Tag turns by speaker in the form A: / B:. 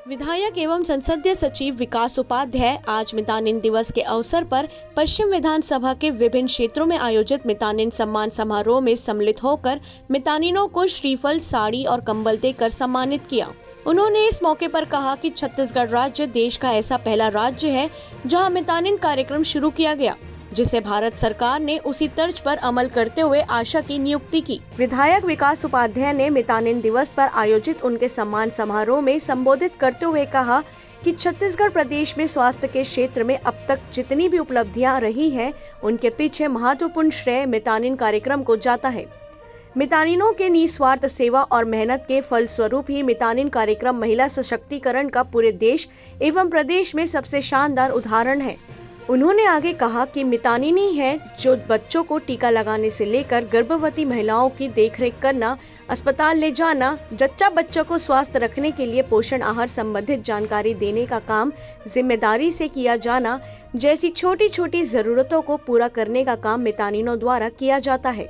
A: विधायक एवं संसदीय सचिव विकास उपाध्याय आज मितानिन दिवस के अवसर पर पश्चिम विधानसभा के विभिन्न क्षेत्रों में आयोजित मितानिन सम्मान समारोह में सम्मिलित होकर मितानिनों को श्रीफल, साड़ी और कंबल देकर सम्मानित किया। उन्होंने इस मौके पर कहा कि छत्तीसगढ़ राज्य देश का ऐसा पहला राज्य है जहां मितानिन कार्यक्रम शुरू किया गया, जिसे भारत सरकार ने उसी तर्ज पर अमल करते हुए आशा की नियुक्ति की। विधायक विकास उपाध्याय ने मितानिन दिवस पर आयोजित उनके सम्मान समारोह में संबोधित करते हुए कहा कि छत्तीसगढ़ प्रदेश में स्वास्थ्य के क्षेत्र में अब तक जितनी भी उपलब्धियां रही हैं, उनके पीछे महत्वपूर्ण श्रेय मितानिन कार्यक्रम को जाता है। मितानिनों के निस्वार्थ सेवा और मेहनत के फलस्वरूप ही मितानिन कार्यक्रम महिला सशक्तिकरण का पूरे देश एवं प्रदेश में सबसे शानदार उदाहरण है। उन्होंने आगे कहा कि मितानिन ही है जो बच्चों को टीका लगाने से लेकर गर्भवती महिलाओं की देखरेख करना, अस्पताल ले जाना, जच्चा बच्चों को स्वस्थ रखने के लिए पोषण आहार संबंधित जानकारी देने का काम जिम्मेदारी से किया जाना जैसी छोटी छोटी जरूरतों को पूरा करने का काम मितानिनों द्वारा किया जाता है।